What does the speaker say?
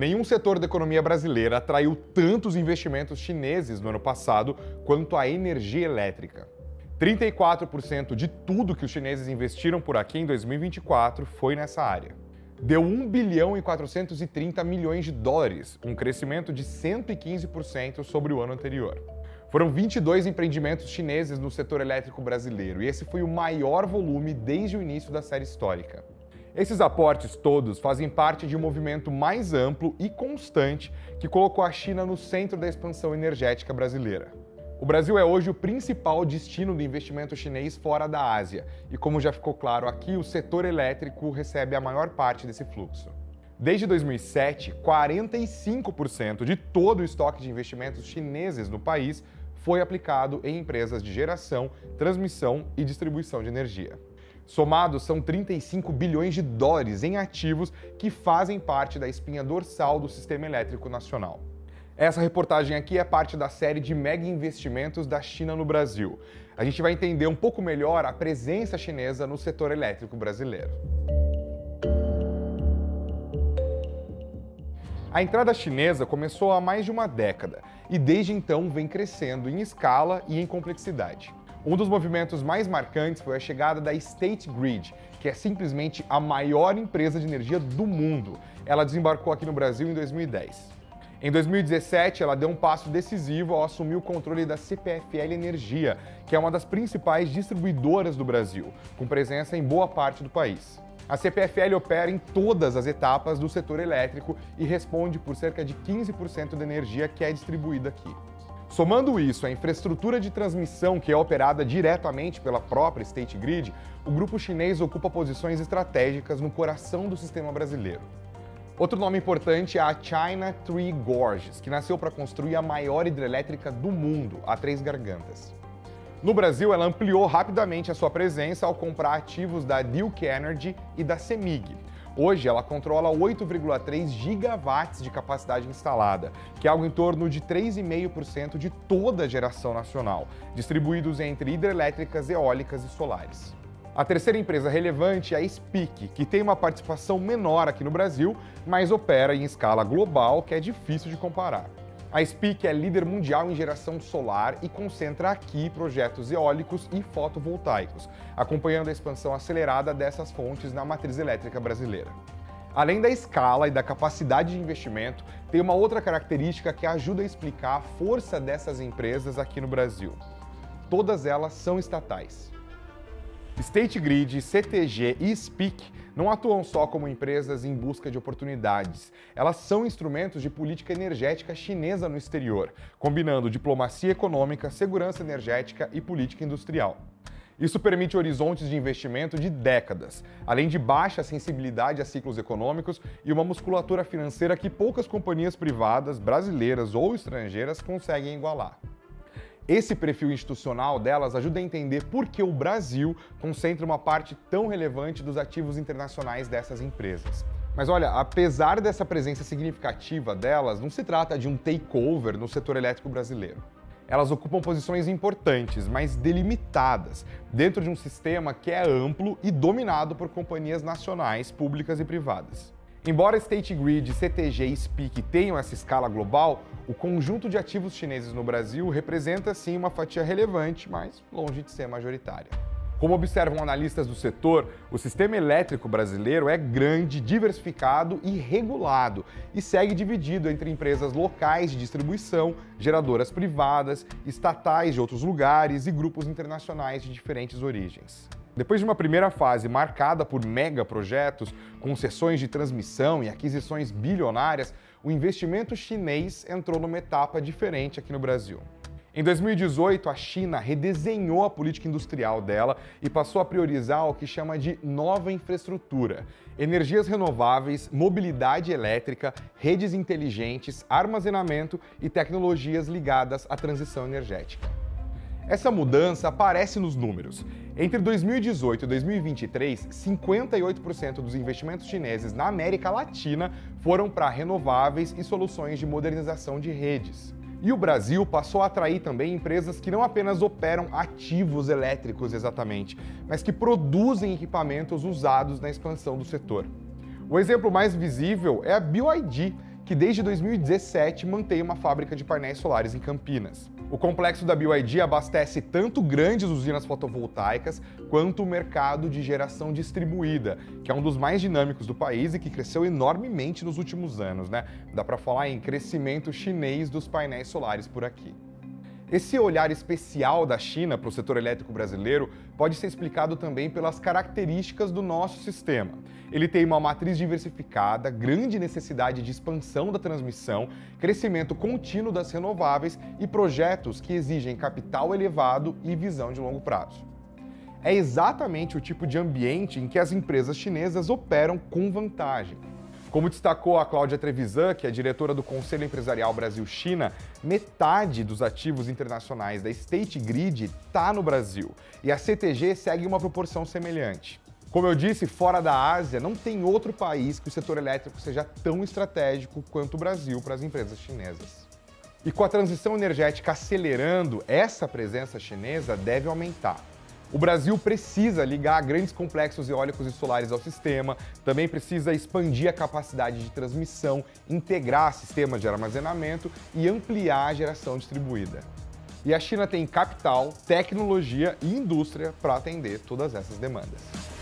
Nenhum setor da economia brasileira atraiu tantos investimentos chineses no ano passado quanto a energia elétrica. 34% de tudo que os chineses investiram por aqui em 2024 foi nessa área. Deu 1 bilhão e 430 milhões de dólares, um crescimento de 115% sobre o ano anterior. Foram 22 empreendimentos chineses no setor elétrico brasileiro, e esse foi o maior volume desde o início da série histórica. Esses aportes todos fazem parte de um movimento mais amplo e constante que colocou a China no centro da expansão energética brasileira. O Brasil é hoje o principal destino do investimento chinês fora da Ásia, e como já ficou claro aqui, o setor elétrico recebe a maior parte desse fluxo. Desde 2007, 45% de todo o estoque de investimentos chineses no país foi aplicado em empresas de geração, transmissão e distribuição de energia. Somados, são 35 bilhões de dólares em ativos que fazem parte da espinha dorsal do sistema elétrico nacional. Essa reportagem aqui é parte da série de mega investimentos da China no Brasil. A gente vai entender um pouco melhor a presença chinesa no setor elétrico brasileiro. A entrada chinesa começou há mais de uma década e desde então vem crescendo em escala e em complexidade. Um dos movimentos mais marcantes foi a chegada da State Grid, que é simplesmente a maior empresa de energia do mundo. Ela desembarcou aqui no Brasil em 2010. Em 2017, ela deu um passo decisivo ao assumir o controle da CPFL Energia, que é uma das principais distribuidoras do Brasil, com presença em boa parte do país. A CPFL opera em todas as etapas do setor elétrico e responde por cerca de 15% da energia que é distribuída aqui. Somando isso à infraestrutura de transmissão que é operada diretamente pela própria State Grid, o grupo chinês ocupa posições estratégicas no coração do sistema brasileiro. Outro nome importante é a China Three Gorges, que nasceu para construir a maior hidrelétrica do mundo, a Três Gargantas. No Brasil, ela ampliou rapidamente a sua presença ao comprar ativos da Duke Energy e da CEMIG. Hoje, ela controla 8,3 gigawatts de capacidade instalada, que é algo em torno de 3,5% de toda a geração nacional, distribuídos entre hidrelétricas, eólicas e solares. A terceira empresa relevante é a SPIC, que tem uma participação menor aqui no Brasil, mas opera em escala global, que é difícil de comparar. A SPIC é líder mundial em geração solar e concentra aqui projetos eólicos e fotovoltaicos, acompanhando a expansão acelerada dessas fontes na matriz elétrica brasileira. Além da escala e da capacidade de investimento, tem uma outra característica que ajuda a explicar a força dessas empresas aqui no Brasil. Todas elas são estatais. State Grid, CTG e SPIC não atuam só como empresas em busca de oportunidades. Elas são instrumentos de política energética chinesa no exterior, combinando diplomacia econômica, segurança energética e política industrial. Isso permite horizontes de investimento de décadas, além de baixa sensibilidade a ciclos econômicos e uma musculatura financeira que poucas companhias privadas, brasileiras ou estrangeiras, conseguem igualar. Esse perfil institucional delas ajuda a entender por que o Brasil concentra uma parte tão relevante dos ativos internacionais dessas empresas. Mas olha, apesar dessa presença significativa delas, não se trata de um takeover no setor elétrico brasileiro. Elas ocupam posições importantes, mas delimitadas, dentro de um sistema que é amplo e dominado por companhias nacionais, públicas e privadas. Embora State Grid, CTG e SPIC tenham essa escala global, o conjunto de ativos chineses no Brasil representa sim uma fatia relevante, mas longe de ser majoritária. Como observam analistas do setor, o sistema elétrico brasileiro é grande, diversificado e regulado e segue dividido entre empresas locais de distribuição, geradoras privadas, estatais de outros lugares e grupos internacionais de diferentes origens. Depois de uma primeira fase marcada por megaprojetos, concessões de transmissão e aquisições bilionárias, o investimento chinês entrou numa etapa diferente aqui no Brasil. Em 2018, a China redesenhou a política industrial dela e passou a priorizar o que chama de nova infraestrutura: energias renováveis, mobilidade elétrica, redes inteligentes, armazenamento e tecnologias ligadas à transição energética. Essa mudança aparece nos números. Entre 2018 e 2023, 58% dos investimentos chineses na América Latina foram para renováveis e soluções de modernização de redes. E o Brasil passou a atrair também empresas que não apenas operam ativos elétricos exatamente, mas que produzem equipamentos usados na expansão do setor. O exemplo mais visível é a BYD, que desde 2017 mantém uma fábrica de painéis solares em Campinas. O complexo da BYD abastece tanto grandes usinas fotovoltaicas quanto o mercado de geração distribuída, que é um dos mais dinâmicos do país e que cresceu enormemente nos últimos anos, né? Dá para falar em crescimento chinês dos painéis solares por aqui. Esse olhar especial da China para o setor elétrico brasileiro pode ser explicado também pelas características do nosso sistema. Ele tem uma matriz diversificada, grande necessidade de expansão da transmissão, crescimento contínuo das renováveis e projetos que exigem capital elevado e visão de longo prazo. É exatamente o tipo de ambiente em que as empresas chinesas operam com vantagem. Como destacou a Cláudia Trevisan, que é diretora do Conselho Empresarial Brasil-China, metade dos ativos internacionais da State Grid está no Brasil e a CTG segue uma proporção semelhante. Como eu disse, fora da Ásia, não tem outro país que o setor elétrico seja tão estratégico quanto o Brasil para as empresas chinesas. E com a transição energética acelerando, essa presença chinesa deve aumentar. O Brasil precisa ligar grandes complexos eólicos e solares ao sistema, também precisa expandir a capacidade de transmissão, integrar sistemas de armazenamento e ampliar a geração distribuída. E a China tem capital, tecnologia e indústria para atender todas essas demandas.